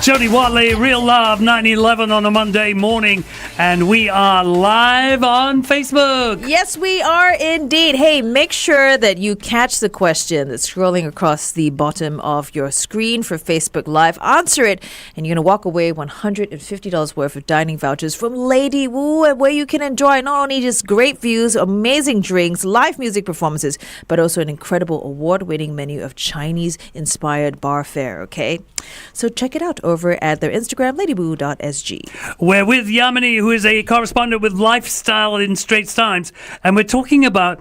Jody Watley, Real Love, 9/11 on a Monday morning, and we are live on Facebook. Yes, we are indeed. Hey, make sure that you catch the question that's scrolling across the bottom of your screen for Facebook Live. Answer it, and you're going to walk away $150 worth of dining vouchers from Lady Wu, where you can enjoy not only just great views, amazing drinks, live music performances, but also an incredible award-winning menu of Chinese-inspired bar fare, okay? So check it out over at their Instagram, ladyboo.sg. We're with Yamini, who is a correspondent with lifestyle in Straits Times, and we're talking about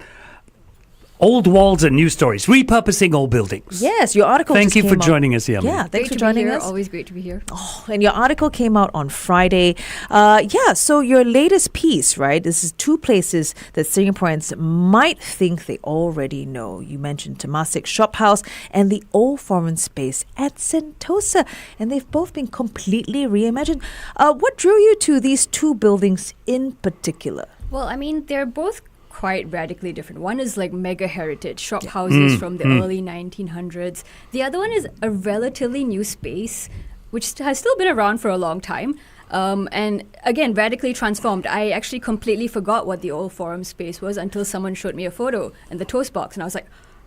old walls and new stories, repurposing old buildings. Yes, your article Thank just you for came out. joining us, Yamini. Yeah, thanks for joining us. Always great to be here. Oh, and your article came out on Friday. So your latest piece, right? This is two places that Singaporeans might think they already know. You mentioned Temasek Shop House and the old foreign space at Sentosa, and they've both been completely reimagined. What drew you to these two buildings in particular? Well, I mean, they're both quite radically different. One is like mega heritage shop houses from the early 1900s. The other one is a relatively new space, which has still been around for a long time. And again, radically transformed. I actually completely forgot what the old forum space was until someone showed me a photo in the toast box, and I was like,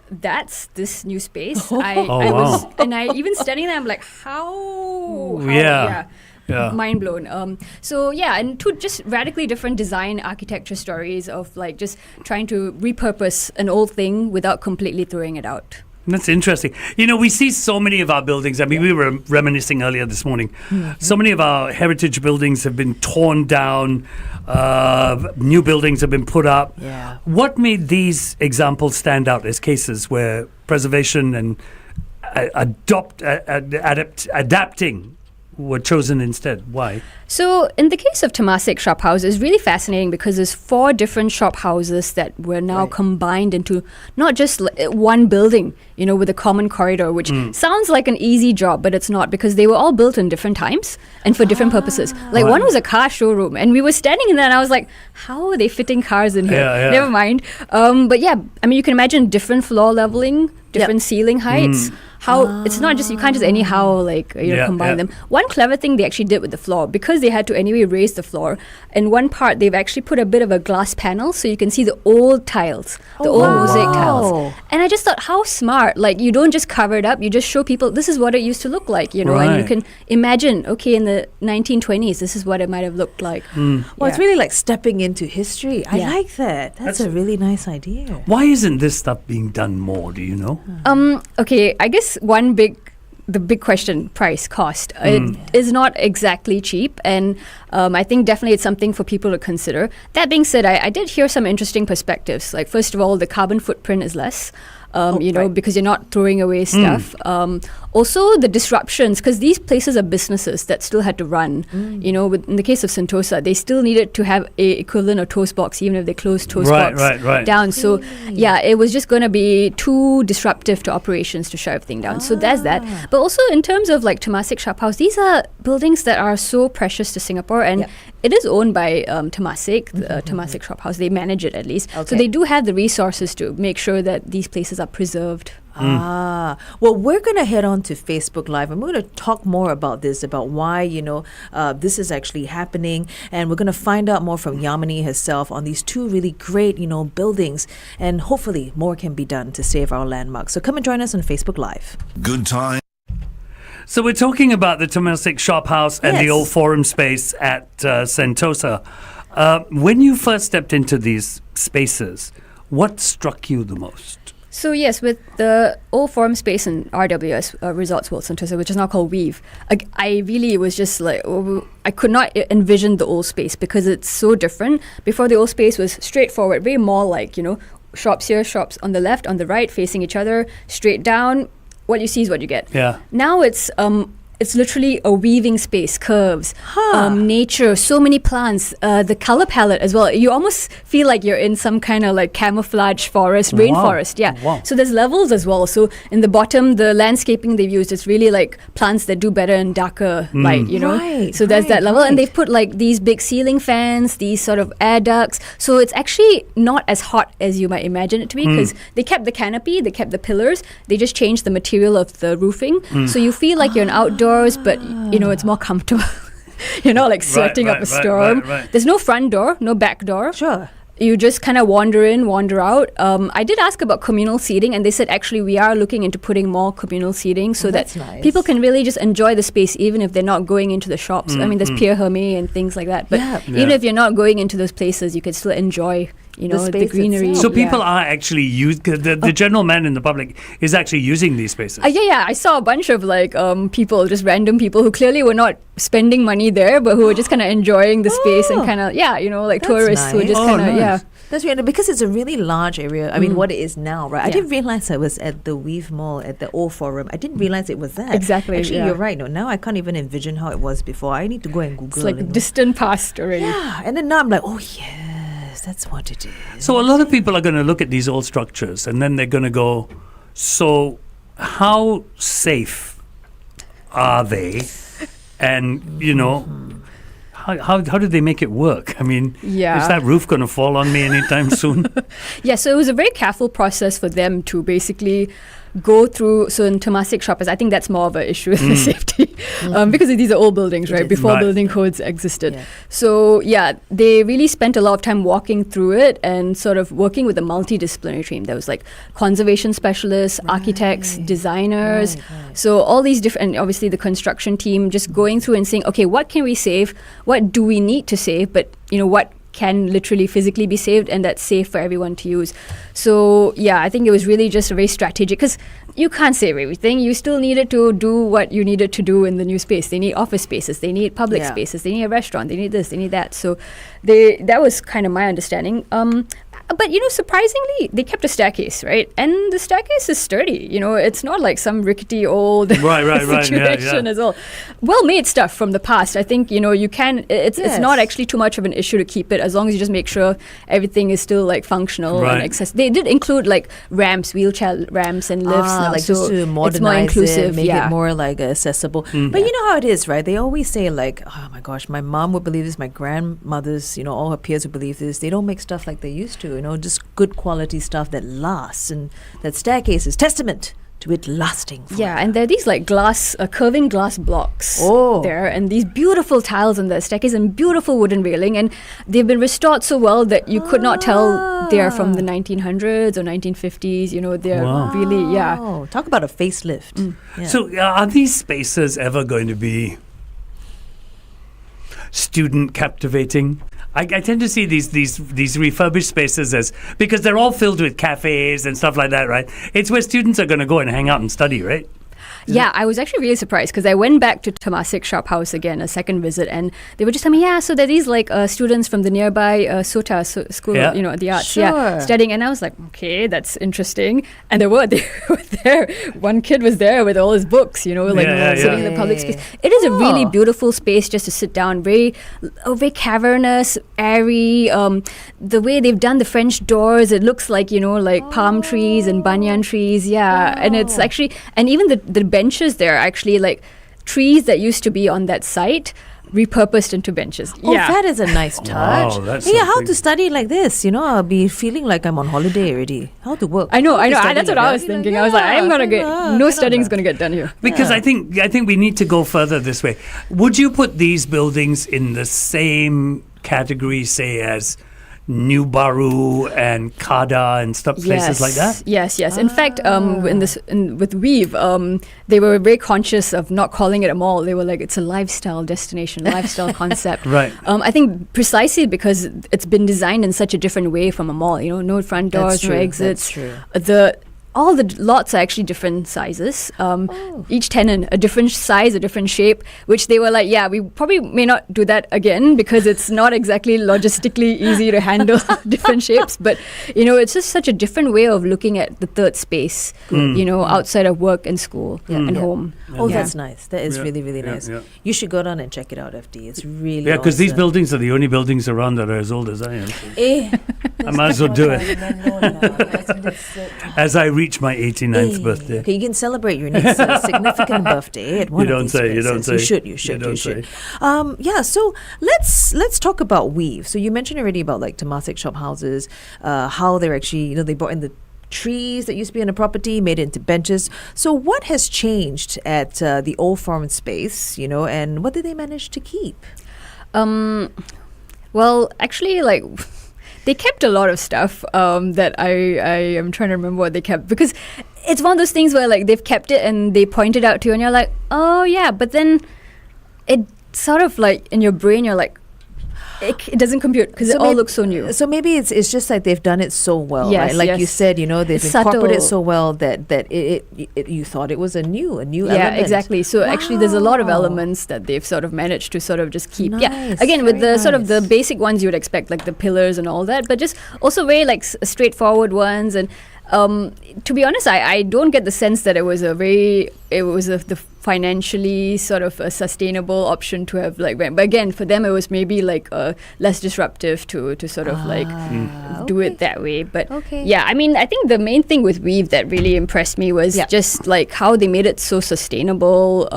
that's this new space. I was, and I even standing there, I'm like, how? Yeah. Mind blown. And two just radically different design architecture stories of like just trying to repurpose an old thing without completely throwing it out. That's interesting. You know, we see so many of our buildings. I mean, we were reminiscing earlier this morning. So many of our heritage buildings have been torn down. New buildings have been put up. Yeah. What made these examples stand out as cases where preservation and adapting were chosen instead? Why? So in the case of Temasek Shop House, it's really fascinating because there's 4 different shop houses that were now combined into not just one building, you know, with a common corridor, which sounds like an easy job, but it's not, because they were all built in different times and for different purposes. Like one was a car showroom, and we were standing in there and I was like, how are they fitting cars in here? Never mind. But yeah, I mean, you can imagine different floor leveling, different ceiling heights. How it's not just, you can't just anyhow combine them. One clever thing they actually did with the floor, because they had to anyway raise the floor, in one part they've actually put a bit of a glass panel so you can see the old tiles, the old mosaic tiles. And I just thought, how smart. Like, you don't just cover it up, you just show people this is what it used to look like, you know, and you can imagine, okay, in the 1920s this is what it might have looked like. Well, it's really like stepping into history. I like that. That's a really nice idea. Why isn't this stuff being done more, do you know? Okay, I guess the big question, price, cost. It is not exactly cheap, and I think definitely it's something for people to consider. That being said, I did hear some interesting perspectives. Like, first of all, the carbon footprint is less. Because you're not throwing away stuff. Also, the disruptions, because these places are businesses that still had to run. You know, in the case of Sentosa, they still needed to have a equivalent of Toast Box, even if they closed Toast Box down. So, it was just going to be too disruptive to operations to shut everything down. So there's that. But also, in terms of like Temasek Shop House, these are buildings that are so precious to Singapore, and it is owned by Temasek, the Temasek Shop House. They manage it at least. So they do have the resources to make sure that these places are preserved. Well, we're going to head on to Facebook Live, and we're going to talk more about this, about why, this is actually happening. And we're going to find out more from Yamini herself on these two really great, buildings. And hopefully more can be done to save our landmarks. So come and join us on Facebook Live. Good time. So we're talking about the Temasek Shop House and the old forum space at Sentosa. When you first stepped into these spaces, what struck you the most? So yes, with the old forum space in RWS, Resorts World Sentosa, which is now called Weave, I really was just like, I could not envision the old space because it's so different. Before, the old space was straightforward, very mall-like, shops here, shops on the left, on the right, facing each other, straight down. What you see is what you get. Yeah. Now it's literally a weaving space, curves, nature, so many plants, the color palette as well. You almost feel like you're in some kind of like camouflage forest, rainforest. Yeah. Wow. So there's levels as well. So in the bottom, the landscaping they've used, it's really like plants that do better in darker light, So there's that level. And they've put like these big ceiling fans, these sort of air ducts. So it's actually not as hot as you might imagine it to be, because they kept the canopy, they kept the pillars, they just changed the material of the roofing. So you feel like you're an outdoor doors, but it's more comfortable. You're not like sweating up a storm. Right. There's no front door, no back door. Sure. You just kind of wander in, wander out. I did ask about communal seating, and they said actually we are looking into putting more communal seating so that that's nice. people can really just enjoy the space even if they're not going into the shops. I mean, there's Pierre Hermé and things like that. But even if you're not going into those places, you can still enjoy, the space greenery. itself. So people are actually the general man in the public is actually using these spaces. Yeah. I saw a bunch of people, just random people who clearly were not spending money there, but who were just kind of enjoying the space and kind of, That's tourists who were just nice. kind of, nice. That's weird because it's a really large area. I mean, what it is now, right? I didn't realize I was at the Weave Mall at the Old Forum. I didn't realize it was that. Exactly. Actually, yeah. you're right. No, now I can't even envision how it was before. I need to go and Google. It's like distant past already. Yeah, and then now I'm like, oh yes, that's what it is. So a lot of people are going to look at these old structures and then they're going to go, so how safe are they? And, how do they make it work? I mean, is that roof going to fall on me anytime soon? Yeah, so it was a very careful process for them to basically go through. So in Temasek shoppers, I think that's more of an issue with the safety because these are old buildings, right? Before building codes existed. Yeah. So they really spent a lot of time walking through it and sort of working with a multidisciplinary team. There was like conservation specialists, architects, designers. Right. So all these different, and obviously the construction team just going through and saying, okay, what can we save? What do we need to save? But what can literally physically be saved and that's safe for everyone to use. So I think it was really just a very strategic, because you can't save everything. You still needed to do what you needed to do in the new space. They need office spaces, they need public spaces, they need a restaurant, they need this, they need that. So that was kind of my understanding. But surprisingly, they kept a staircase, right? And the staircase is sturdy. It's not like some rickety old situation as well. Well-made stuff from the past. I think you can. It's not actually too much of an issue to keep it as long as you just make sure everything is still like functional and accessible. They did include like ramps, wheelchair ramps, and lifts now, like so just to modernize it's more inclusive, it, make it more like accessible. But you know how it is, right? They always say like, oh my gosh, my mom would believe this, my grandmothers, all her peers would believe this. They don't make stuff like they used to. Just good quality stuff that lasts, and that staircase is testament to it lasting forever. Yeah, and there are these like curving glass blocks there, and these beautiful tiles on the staircase and beautiful wooden railing, and they've been restored so well that you could not tell they're from the 1900s or 1950s. They're really, talk about a facelift. So are these spaces ever going to be student captivating? I tend to see these refurbished spaces because they're all filled with cafes and stuff like that, right? It's where students are going to go and hang out and study, right? Yeah, I was actually really surprised because I went back to Temasek Shop House again, a second visit, and they were just telling me, so there are these like students from the nearby SOTA school, the arts, studying, and I was like, okay, that's interesting. And they were there. One kid was there with all his books, sitting in the public space. It is a really beautiful space just to sit down, very cavernous, airy. The way they've done the French doors, it looks like palm trees and banyan trees, and it's actually, and even the benches there are actually like trees that used to be on that site repurposed into benches. That is a nice touch. Wow, that's how something. to study like this? I'll be feeling like I'm on holiday already. How to work? I know. How to study That's what like I was that? thinking. I was like, I'm gonna get no studying's gonna get done here. Because I think we need to go further this way. Would you put these buildings in the same category, say, as New Baru and Kada and stuff, places like that? Yes. In fact, with Weave, they were very conscious of not calling it a mall. They were like, it's a lifestyle destination, lifestyle concept. Right. I think precisely because it's been designed in such a different way from a mall. No front doors, no exits. That's true. All the lots are actually different sizes. Each tenant, a different size, a different shape, which they were like, we probably may not do that again because it's not exactly logistically easy to handle different shapes. But, it's just such a different way of looking at the third space, outside of work and school and home. That's nice. That is really, really nice. Yeah. You should go down and check it out, FD. It's really because these awesome. buildings are the only buildings around that are as old as I am. I might as well do it. As I reach my 89th birthday. Okay, you can celebrate your next significant birthday at one of these places. You don't say. You should. So let's talk about Weave. So you mentioned already about like Temasek shop houses, how they're actually, they brought in the trees that used to be on the property, made it into benches. So what has changed at the old forum space, and what did they manage to keep? Well, actually, like they kept a lot of stuff that I am trying to remember what they kept, because it's one of those things where like they've kept it and they point it out to you and you're like, oh yeah, but then it sort of like in your brain you're like, it doesn't compute because it all looks so new. So maybe it's just like they've done it so well, Yes, right? Like yes. you said, they've It's incorporated subtle. so well that it you thought it was a new Yeah, element. exactly. So actually there's a lot of Wow. elements that they've sort of managed to sort of just keep. Nice, Yeah, again, with very the sort of the nice. basic ones you would expect, like the pillars and all that, but just also very like straightforward ones. And to be honest, I don't get the sense that it was the financially sort of a sustainable option to have like, but again, for them it was maybe like less disruptive to sort of like do it that way. But Okay. yeah, I mean, I think the main thing with Weave that really impressed me was Yeah. just like how they made it so sustainable.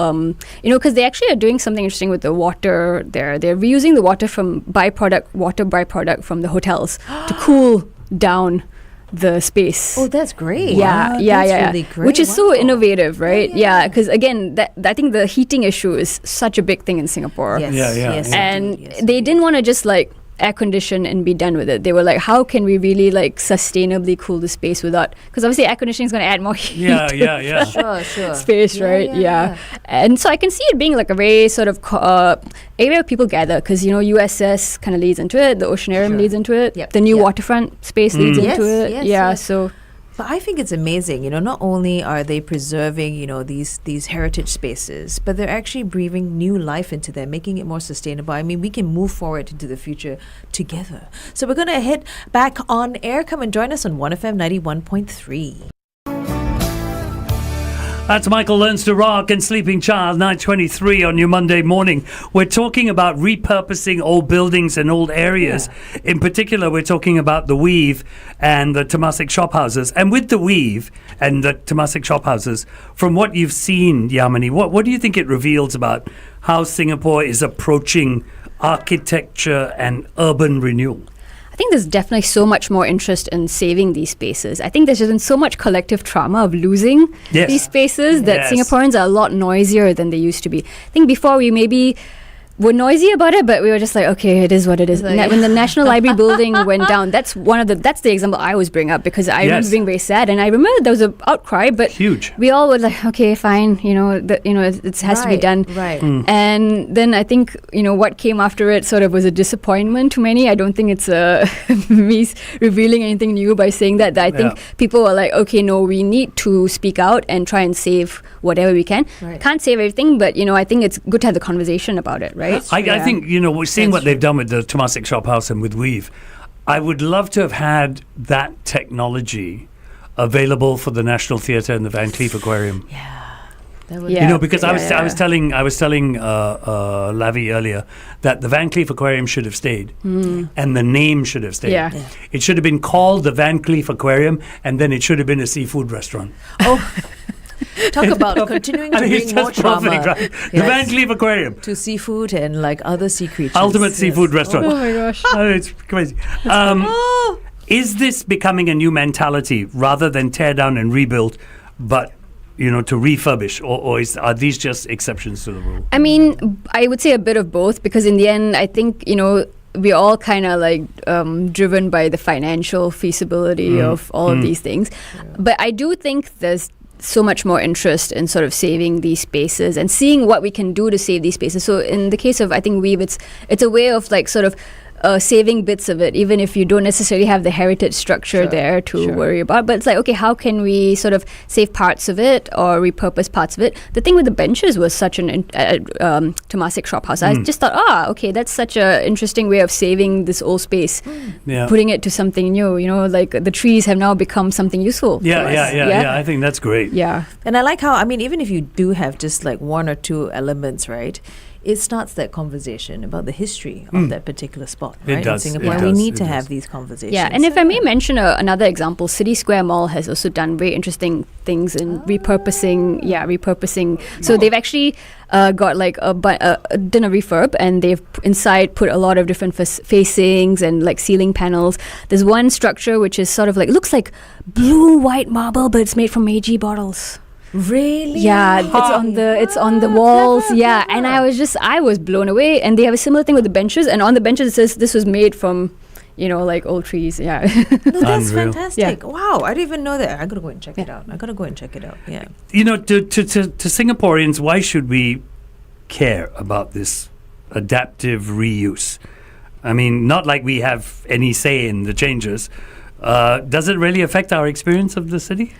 Because they actually are doing something interesting with the water there. They're reusing the water from water byproduct from the hotels to cool down the space. Oh, that's great. Yeah, Wow, yeah, that's yeah. really great. Which is so Wow. innovative, right? yeah, Yeah, because again, I think the heating issue is such a big thing in Singapore. Yes, Yeah, yeah, yes, yeah. And indeed, yes, they indeed. didn't want to just like air condition and be done with it. They were like, how can we really like sustainably cool the space without, because obviously air conditioning is going to add more heat Yeah, to yeah, yeah. Sure. space, Yeah, right? yeah, Yeah. And so I can see it being like a very sort of area where people gather, because USS kind of leads into it, the Oceanarium Sure. leads into it, Yep, the new yep. waterfront space leads Yes, into it. yes, yeah, yes. so But I think it's amazing, not only are they preserving, these heritage spaces, but they're actually breathing new life into them, making it more sustainable. I mean, we can move forward into the future together. So we're going to head back on air. Come and join us on 1FM 91.3. That's Michael Learns to Rock and Sleeping Child, 9:23 on your Monday morning. We're talking about repurposing old buildings and old areas. In particular, we're talking about the Weave and the Temasek shophouses. And with the Weave and the Temasek shophouses, from what you've seen, Yamini, what do you think it reveals about how Singapore is approaching architecture and urban renewal? I think there's definitely so much more interest in saving these spaces. I think there's just been so much collective trauma of losing Yes. these spaces that Yes. Singaporeans are a lot noisier than they used to be. I think before we maybe were noisy about it, but we were just like, okay, it is what it is. Like- When the National Library building went down, that's the example I always bring up, because I remember Yes. being very sad, and I remember there was an outcry, but Huge. we all were like, okay, fine, it has to be done. Right. And then I think, what came after it sort of was a disappointment to many. I don't think it's me revealing anything new by saying that. I think Yeah. people were like, okay, no, we need to speak out and try and save whatever we can. Right. Can't save everything, but, I think it's good to have the conversation about it, right? I Yeah. think, we're seeing what they've done with the Temasek Shop House and with Weave. I would love to have had that technology available for the National Theatre and the Van Cleef Aquarium. That would Yeah. Because I Yeah, was telling Lavi earlier that the Van Cleef Aquarium should have stayed, and the name should have stayed. Yeah. It should have been called the Van Cleef Aquarium, and then it should have been a seafood restaurant. Talk about continuing to I mean, it's bring more just trauma perfect, right? The Van Cleef Aquarium, to seafood and like other sea creatures. ultimate Yes. seafood restaurant. Oh my gosh. Oh, it's crazy. Is this becoming a new mentality rather than tear down and rebuild, but to refurbish, or are these just exceptions to the rule? I mean, I would say a bit of both, because in the end, I think, we're all kind of like driven by the financial feasibility of all of these things. But I do think there's so much more interest in sort of saving these spaces and seeing what we can do to save these spaces. So in the case of, I think, Weave, it's a way of like sort of saving bits of it, even if you don't necessarily have the heritage structure there to worry about. But it's like, okay, how can we sort of save parts of it or repurpose parts of it? The thing with the benches was such an Temasek shop house. I just thought, okay, that's such an interesting way of saving this old space, putting it to something new. Like the trees have now become something useful. for us. Yeah. I think that's great. Yeah. And I like how, even if you do have just like one or two elements, right? it starts that conversation about the history of that particular spot, It right? does, In it Singapore, does, we need it to does. have these conversations. Yeah, and if I may mention another example, City Square Mall has also done very interesting things in repurposing. Yeah, repurposing. So they've actually got like done a refurb, and they've inside put a lot of different facings and like ceiling panels. There's one structure which is sort of like looks like blue white marble, but it's made from Meiji bottles. Really? Yeah, it's on the walls. Yeah, and I was blown away. And they have a similar thing with the benches, and on the benches it says this was made from, like old trees. Yeah. No, that's Unreal. fantastic. Wow, I didn't even know that. I gotta go and check it out. Yeah. To Singaporeans, why should we care about this adaptive reuse? I mean, not like we have any say in the changes. Does it really affect our experience of the city?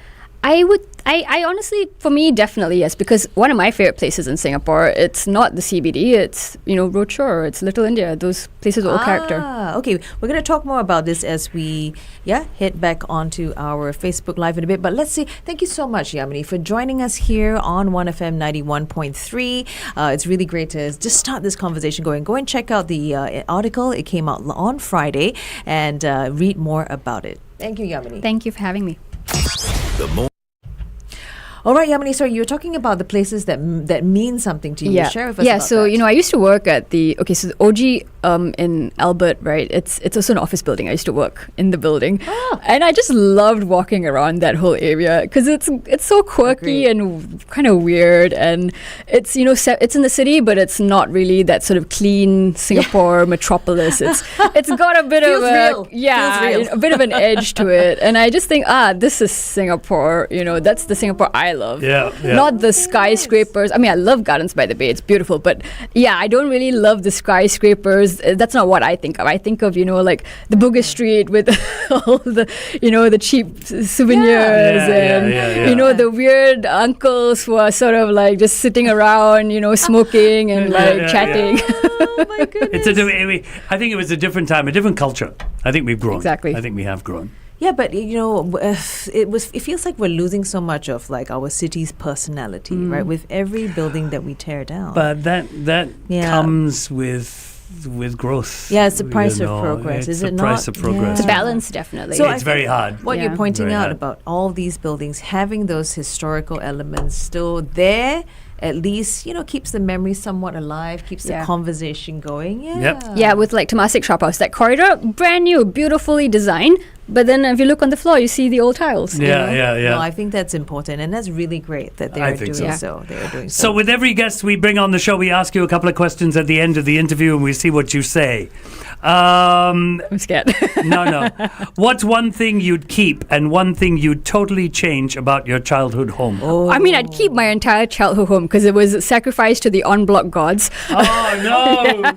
I honestly, for me, definitely yes, because one of my favorite places in Singapore, it's not the CBD, it's, Rochor, it's Little India, those places with old character. Okay, we're going to talk more about this as we head back onto our Facebook Live in a bit. But let's say thank you so much, Yamini, for joining us here on 1FM 91.3. It's really great to just start this conversation going. Go and check out the article. It came out on Friday, and read more about it. Thank you, Yamini. Thank you for having me. All right, Yamini, so you're talking about the places that mean something to you. Yeah. Share with us Yeah, about so, that. I used to work at the OG in Albert, right? It's also an office building. I used to work in the building. And I just loved walking around that whole area because it's so quirky and kind of weird. And it's, it's in the city, but it's not really that sort of clean Singapore metropolis. It's got a bit Feels of real. a bit of an edge to it. And I just think, this is Singapore. That's the Singapore I love. Yeah. Not the skyscrapers. I mean, I love Gardens by the Bay. It's beautiful. But yeah, I don't really love the skyscrapers. That's not what I think of. I think of, like the Bugis Street with all the, the cheap souvenirs and, the weird uncles who are sort of like just sitting around, smoking and chatting. Oh my goodness. I think it was a different time, a different culture. I think we've grown. Exactly. I think we have grown. Yeah, but it feels like we're losing so much of like our city's personality, right? With every building that we tear down. But that comes with growth. Yeah, it's the price of progress, it's is it the not? price of progress. It's a balance, definitely. So it's very hard. What you're pointing Very out hard. about all these buildings having those historical elements still there, at least, keeps the memory somewhat alive, keeps the conversation going. Yeah, with like Temasek Shop House, that corridor, brand new, beautifully designed. But then if you look on the floor, you see the old tiles. Yeah. No, I think that's important, and that's really great that they I are think doing so. so. They are doing So with every guest we bring on the show, we ask you a couple of questions at the end of the interview, and we see what you say. I'm scared. No. What's one thing you'd keep and one thing you'd totally change about your childhood home? I mean, I'd keep my entire childhood home because it was sacrificed to the on-block gods. Oh, no.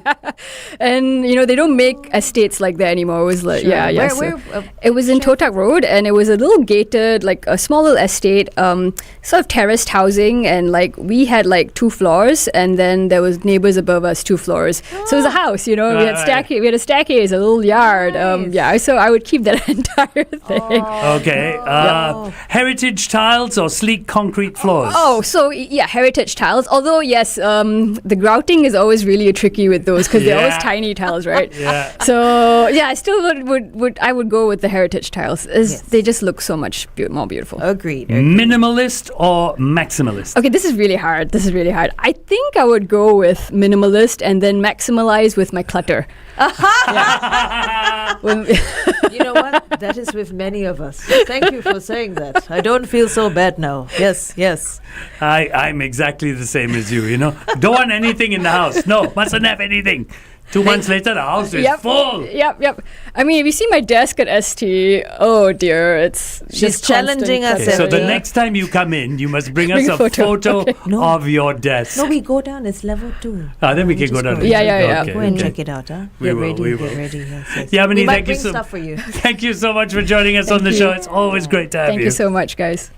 And, they don't make estates like that anymore. It was like, Where, it was in Totak Road, and it was a little gated, like a small little estate, sort of terraced housing, and like we had like 2 floors, and then there was neighbors above us 2 floors. So it was a house, we had a staircase, a little yard. So I would keep that entire thing. Okay. Heritage tiles or sleek concrete floors? Heritage tiles. Although yes, the grouting is always really tricky with those because they're always tiny tiles, right? Yeah. So I still would go with the heritage tiles. They just look so much more beautiful. Agreed. Minimalist or maximalist? Okay, this is really hard. I think I would go with minimalist and then maximalize with my clutter. You know what? That is with many of us. Thank you for saying that. I don't feel so bad now. Yes. I'm exactly the same as you, Don't want anything in the house. No, mustn't have anything. 2 months later, the house is full. Yep. I mean, if you see my desk at ST, oh dear, it's She's just challenging us. Okay, so the Yeah. next time you come in, you must bring us Bring a a photo. photo No. of your desk. No, we go down. It's level 2. Then we can go down. Yeah. Go and check it out. We will. Get ready. Yes. Yamini, We might thank you bring stuff for you. Thank you so much for joining us on the Thank show. you. It's always great to have Thank you so much, guys.